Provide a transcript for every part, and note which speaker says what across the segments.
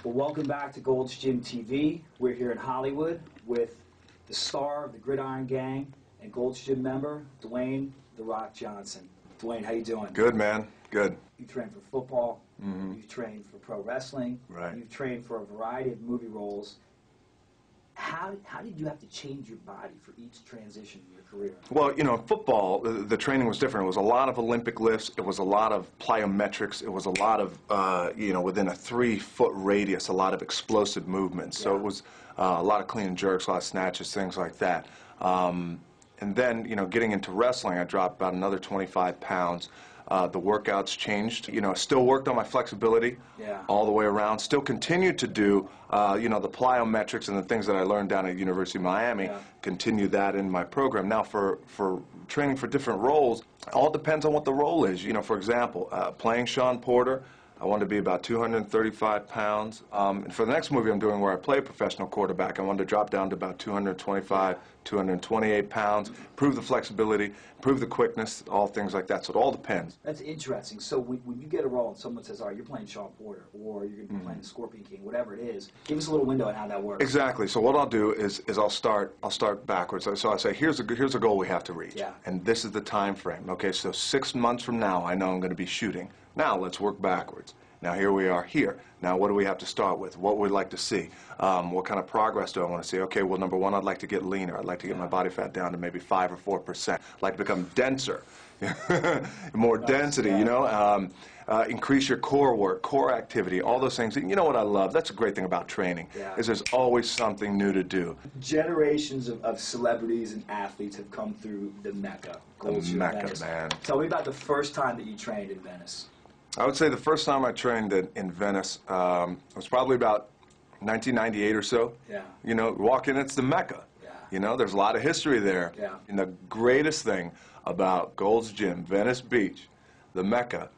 Speaker 1: Well, welcome back to Gold's Gym TV. We're here in Hollywood with the star of the Gridiron Gang and Gold's Gym member, Dwayne "The Rock" Johnson. Dwayne, how you doing?
Speaker 2: Good, man. Good.
Speaker 1: You trained for football. You've trained for pro wrestling.
Speaker 2: Right.
Speaker 1: You've trained for a variety of movie roles. How did you have to change your body for each transition in your career?
Speaker 2: Well, you know, in football, the training was different. It was a lot of Olympic lifts. It was a lot of plyometrics. It was a lot of, you know, within a 3-foot radius, a lot of explosive movements. So it was a lot of clean and jerks, a lot of snatches, things like that. And then, you know, getting into wrestling, I dropped about another 25 pounds. The workouts changed. You know, still worked on my flexibility all the way around. Still continued to do, you know, the plyometrics and the things that I learned down at University of Miami. Continue that in my program. Now, for training for different roles, it all depends on what the role is. You know, for example, playing Sean Porter, I wanted to be about 235 pounds. And for the next movie I'm doing where I play a professional quarterback, I wanted to drop down to about 225, 228 pounds, improve the flexibility, improve the quickness, all things like that. So it all depends.
Speaker 1: That's interesting. So when you get a role and someone says, all right, you're playing Sean Porter, or you're going to be playing the Scorpion King, whatever it is, give us a little window on how that works.
Speaker 2: Exactly. So what I'll do is I'll start backwards. So I say, here's a goal we have to reach. And this is the time frame. Okay, so 6 months from now, I know I'm going to be shooting. Now let's work backwards. Now here we are here. Now what do we have to start with? What would we like to see? What kind of progress do I want to see? Okay, well, number one, I'd like to get leaner. I'd like to get my body fat down to maybe 5 or 4%. I'd like to become denser, more density, you know. Increase your core work, core activity, all those things. And you know what I love? That's a great thing about training, is there's always something new to do.
Speaker 1: Generations of celebrities and athletes have come through the Mecca. Gold's Gym Venice.
Speaker 2: Man.
Speaker 1: Tell me about the first time that you trained in Venice.
Speaker 2: I would say the first time I trained in Venice was probably about 1998 or so. You know, walk in, it's the Mecca. You know, there's a lot of history there. And the greatest thing about Gold's Gym, Venice Beach, the Mecca,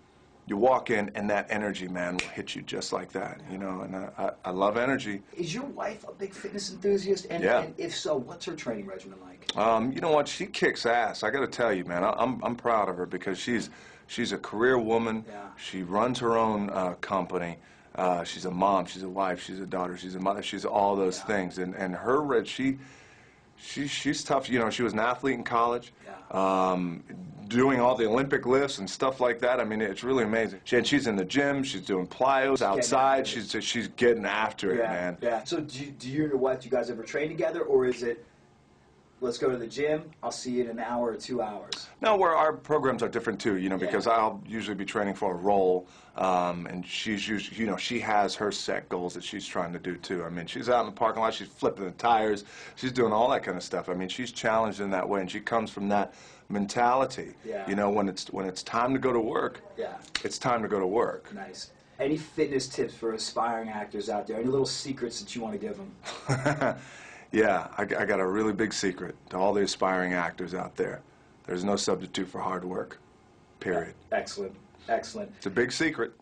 Speaker 2: you walk in and that energy, man, will hit you just like that, you know, and I love energy.
Speaker 1: Is your wife a big fitness enthusiast? And if so, what's her training regimen like?
Speaker 2: You know what, she kicks ass. I got to tell you, man, I'm proud of her because she's a career woman. She runs her own company. She's a mom, she's a wife, she's a daughter, she's a mother, she's all those things. And her, she's tough. You know, she was an athlete in college. Doing all the Olympic lifts and stuff like that. I mean, it's really amazing. She's in the gym. She's doing plyos outside. She's getting after it, man.
Speaker 1: So do you and your wife, do you guys ever train together, or is it, let's go to the gym, I'll see you in an hour or 2 hours?
Speaker 2: No, our programs are different too, you know, because I'll usually be training for a role, and she's usually, you know, she has her set goals that she's trying to do too. I mean, she's out in the parking lot, she's flipping the tires, she's doing all that kind of stuff. I mean, she's challenged in that way, and she comes from that mentality. You know, when it's time to go to work, it's time to go to work.
Speaker 1: Nice. Any fitness tips for aspiring actors out there? Any little secrets that you want to give them?
Speaker 2: Yeah, I got a really big secret to all the aspiring actors out there. There's no substitute for hard work, period.
Speaker 1: Excellent. Excellent.
Speaker 2: It's a big secret.